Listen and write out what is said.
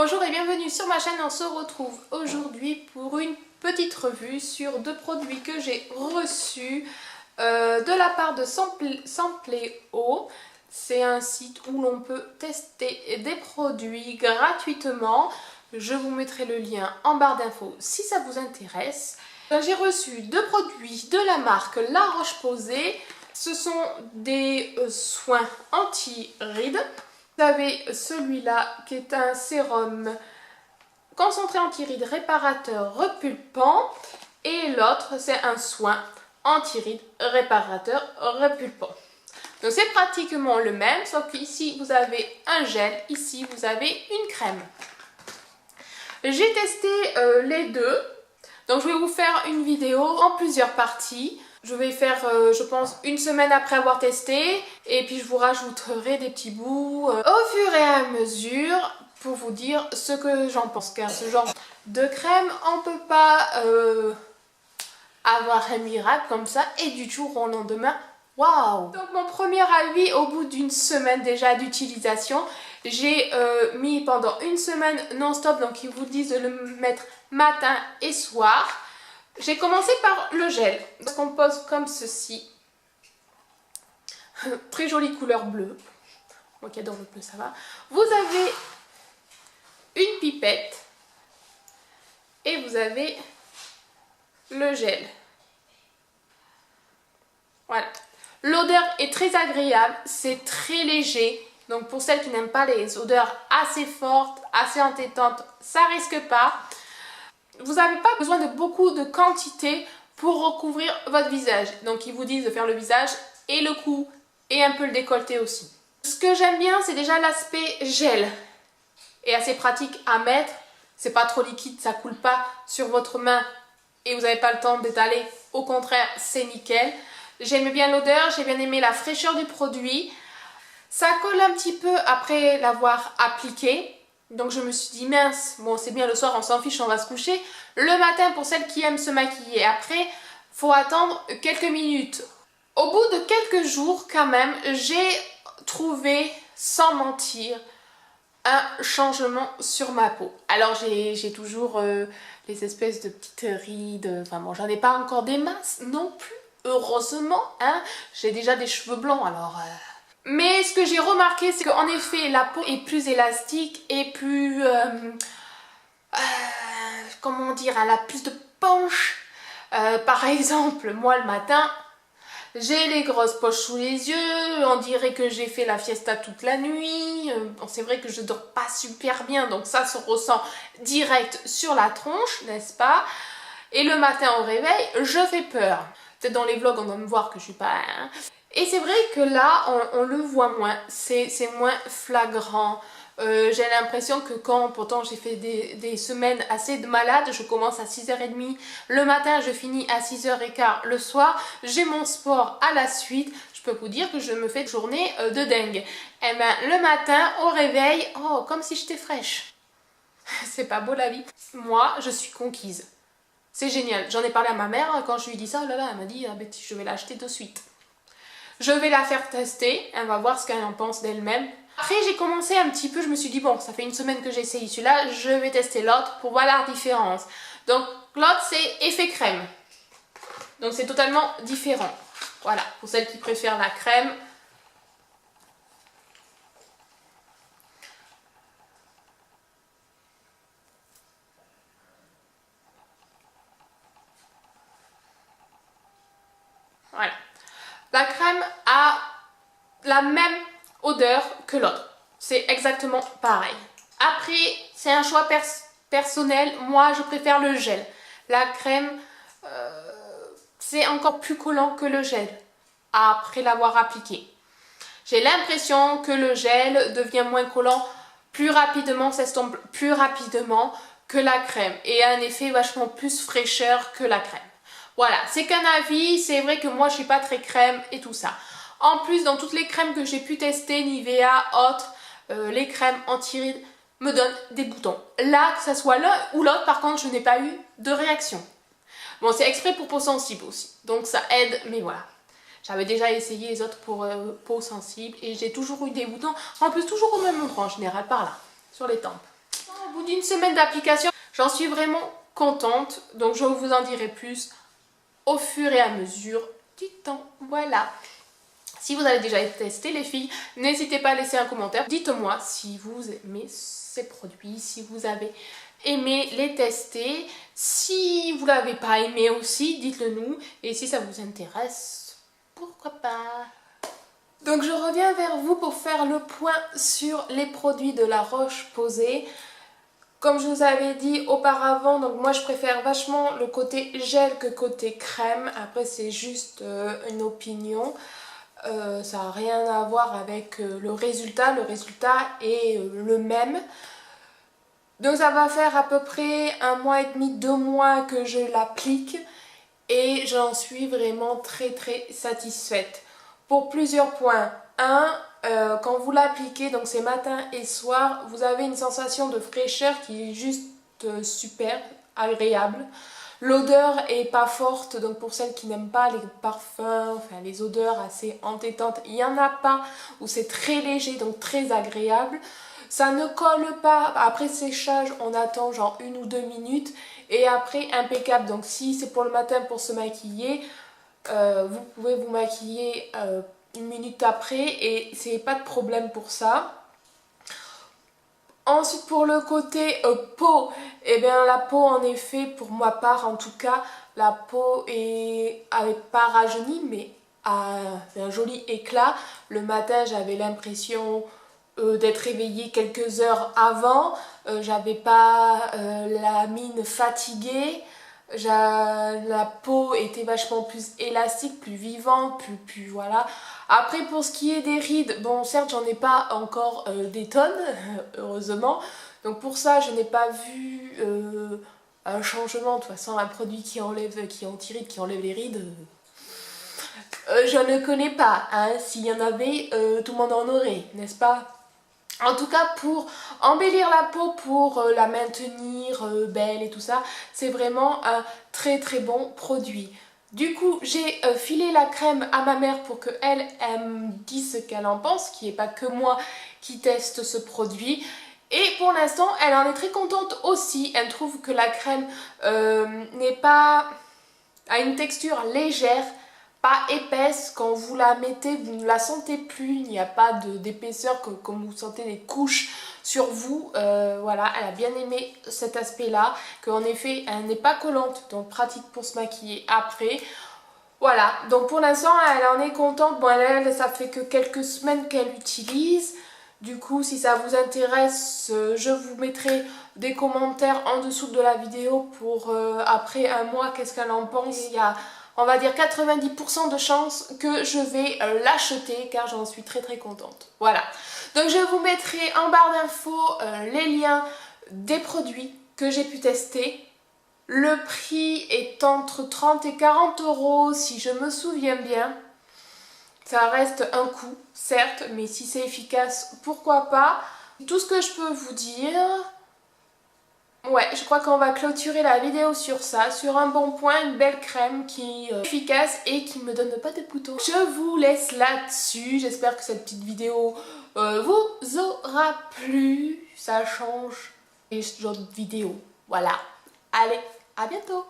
Bonjour et bienvenue sur ma chaîne. On se retrouve aujourd'hui pour une petite revue sur deux produits que j'ai reçus de la part de Sampléo. C'est un site où l'on peut tester des produits gratuitement. Je vous mettrai le lien en barre d'infos si ça vous intéresse. J'ai reçu deux produits de la marque La Roche-Posay. Ce sont des soins anti-rides. Vous avez celui-là qui est un sérum concentré anti-rides réparateur repulpant et l'autre c'est un soin anti-rides réparateur repulpant. Donc c'est pratiquement le même, sauf qu'ici vous avez un gel, ici vous avez une crème. J'ai testé les deux, donc je vais vous faire une vidéo en plusieurs parties. Je vais faire, je pense, une semaine après avoir testé et puis je vous rajouterai des petits bouts au fur et à mesure pour vous dire ce que j'en pense. Car ce genre de crème, on ne peut pas avoir un miracle comme ça et du jour au lendemain, waouh! Donc mon premier avis au bout d'une semaine déjà d'utilisation, j'ai mis pendant une semaine non-stop, donc ils vous disent de le mettre matin et soir. J'ai commencé par le gel, ça se compose comme ceci. Très jolie couleur bleue. Moi qui adore le bleu, ça va. Vous avez une pipette et vous avez le gel. Voilà. L'odeur est très agréable, c'est très léger. Donc pour celles qui n'aiment pas les odeurs assez fortes, assez entêtantes, ça risque pas. Vous n'avez pas besoin de beaucoup de quantité pour recouvrir votre visage. Donc ils vous disent de faire le visage et le cou et un peu le décolleté aussi. Ce que j'aime bien, c'est déjà l'aspect gel. Et assez pratique à mettre. C'est pas trop liquide, ça coule pas sur votre main et vous n'avez pas le temps d'étaler. Au contraire, c'est nickel. J'aime bien l'odeur, j'ai bien aimé la fraîcheur du produit. Ça colle un petit peu après l'avoir appliqué. Donc je me suis dit mince, bon c'est bien le soir on s'en fiche, on va se coucher. Le matin pour celles qui aiment se maquiller, après faut attendre quelques minutes. Au bout de quelques jours quand même, j'ai trouvé, sans mentir, un changement sur ma peau. Alors j'ai toujours les espèces de petites rides, enfin bon j'en ai pas encore des masses non plus, heureusement, hein. J'ai déjà des cheveux blancs alors... Mais ce que j'ai remarqué, c'est qu'en effet, la peau est plus élastique et plus... comment dire, elle a plus de punch. Par exemple, moi le matin, j'ai les grosses poches sous les yeux, on dirait que j'ai fait la fiesta toute la nuit. Bon, c'est vrai que je dors pas super bien, donc ça se ressent direct sur la tronche, n'est-ce pas? Et le matin au réveil, je fais peur. Peut-être dans les vlogs, on va me voir que je suis pas... Hein. Et c'est vrai que là, on le voit moins, c'est moins flagrant. J'ai l'impression que quand, pourtant j'ai fait des semaines assez de malade, je commence à 6h30 le matin, je finis à 6h15 le soir, j'ai mon sport à la suite, je peux vous dire que je me fais une journée de dingue. Et bien le matin, au réveil, oh, comme si j'étais fraîche. C'est pas beau la vie. Moi, je suis conquise. C'est génial. J'en ai parlé à ma mère, quand je lui ai dit ça, oh là là, elle m'a dit, ah, Betty, je vais l'acheter de suite. Je vais la faire tester, elle va voir ce qu'elle en pense d'elle-même. Après j'ai commencé un petit peu, je me suis dit bon ça fait une semaine que j'ai essayé celui-là, je vais tester l'autre pour voir la différence. Donc l'autre c'est effet crème, donc c'est totalement différent. Voilà, pour celles qui préfèrent la crème. Voilà. La crème a la même odeur que l'autre. C'est exactement pareil. Après, c'est un choix personnel. Moi, je préfère le gel. La crème, c'est encore plus collant que le gel après l'avoir appliqué. J'ai l'impression que le gel devient moins collant plus rapidement, s'estompe plus rapidement que la crème. Et a un effet vachement plus fraîcheur que la crème. Voilà, c'est qu'un avis, c'est vrai que moi je suis pas très crème et tout ça. En plus, dans toutes les crèmes que j'ai pu tester, Nivea, autres, les crèmes anti-rides me donnent des boutons. Là, que ce soit l'un ou l'autre, par contre, je n'ai pas eu de réaction. Bon, c'est exprès pour peau sensible aussi, donc ça aide, mais voilà. J'avais déjà essayé les autres pour peau sensible et j'ai toujours eu des boutons, en plus toujours au même endroit en général, par là, sur les tempes. Au bout d'une semaine d'application, j'en suis vraiment contente. Donc je vous en dirai plus au fur et à mesure du temps. Voilà. Si vous avez déjà testé les filles, n'hésitez pas à laisser un commentaire. Dites-moi si vous aimez ces produits, si vous avez aimé les tester. Si vous ne l'avez pas aimé aussi, dites-le nous. Et si ça vous intéresse, pourquoi pas. Donc je reviens vers vous pour faire le point sur les produits de La Roche-Posay. Comme je vous avais dit auparavant, donc moi je préfère vachement le côté gel que côté crème. Après c'est juste une opinion. Ça n'a rien à voir avec le résultat est le même. Donc ça va faire à peu près 1 mois et demi, 2 mois que je l'applique et j'en suis vraiment très satisfaite. Pour plusieurs points. Quand vous l'appliquez, donc c'est matin et soir, vous avez une sensation de fraîcheur qui est juste super agréable. L'odeur est pas forte, donc pour celles qui n'aiment pas les parfums, enfin les odeurs assez entêtantes, il n'y en a pas, où c'est très léger, donc très agréable. Ça ne colle pas, après séchage, on attend genre 1 ou 2 minutes, et après impeccable. Donc si c'est pour le matin pour se maquiller, vous pouvez vous maquiller 1 minute après, et c'est pas de problème pour ça. Ensuite pour le côté peau, et bien la peau en effet, pour ma part en tout cas, la peau est pas rajeunie mais a un joli éclat. Le matin j'avais l'impression d'être réveillée quelques heures avant, j'avais pas la mine fatiguée, la peau était vachement plus élastique, plus vivante, plus voilà. Après pour ce qui est des rides, bon certes j'en ai pas encore des tonnes, heureusement. Donc pour ça je n'ai pas vu un changement. De toute façon un produit qui anti-rides, qui enlève les rides, je ne connais pas. Hein. S'il y en avait, tout le monde en aurait, n'est-ce pas? En tout cas pour embellir la peau, pour la maintenir belle et tout ça, c'est vraiment un très bon produit. Du coup j'ai filé la crème à ma mère pour qu'elle me dise ce qu'elle en pense, qu'il n'y ait pas que moi qui teste ce produit. Et pour l'instant elle en est très contente aussi, elle trouve que la crème a une texture légère, pas épaisse. Quand vous la mettez, vous ne la sentez plus, il n'y a pas d'épaisseur comme vous sentez des couches sur vous. Voilà, elle a bien aimé cet aspect là, qu'en effet elle n'est pas collante, donc pratique pour se maquiller après. Voilà, donc pour l'instant elle en est contente. Bon, elle ça fait que quelques semaines qu'elle l'utilise. Du coup si ça vous intéresse, je vous mettrai des commentaires en dessous de la vidéo pour après 1 mois qu'est-ce qu'elle en pense. Il y a on va dire 90% de chances que je vais l'acheter car j'en suis très contente. Voilà, donc je vous mettrai en barre d'infos les liens des produits que j'ai pu tester. Le prix est entre 30 et 40 € si je me souviens bien. Ça reste un coût, certes, mais si c'est efficace, pourquoi pas. Tout ce que je peux vous dire... Ouais, je crois qu'on va clôturer la vidéo sur ça, sur un bon point, une belle crème qui est efficace et qui ne me donne pas de boutons. Je vous laisse là-dessus, j'espère que cette petite vidéo vous aura plu, ça change les autres vidéos. Voilà, allez, à bientôt!